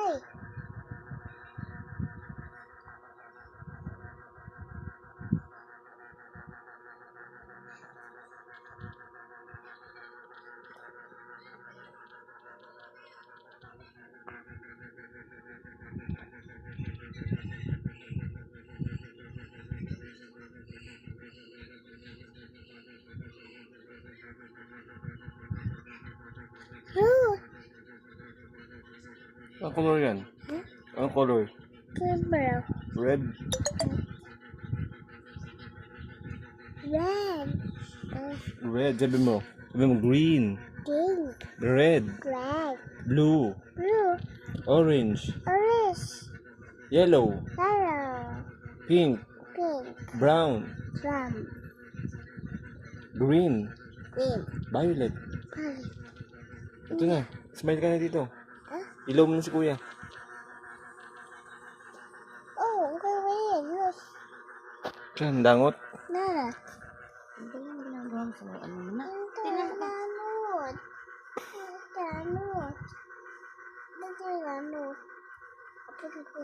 Ay. Oh, Anong color yan? Anong color? purple. Red. Red. Red. Sabi mo. Sabi mo green. Pink. Red. Red. Blue. Blue. Orange. Orange. Yellow. Yellow. Pink. Pink. Brown. Brown. Green. Green. Violet. Violet. Ito na. Smile ka na dito. Huh? Ilaw mo na si kuya. Oh, green. Yes. Diyan, dangot. Nara. Ang galing ginagawa mo sa ano mo na. Tanot. Tanot. Tanot. Apa itu?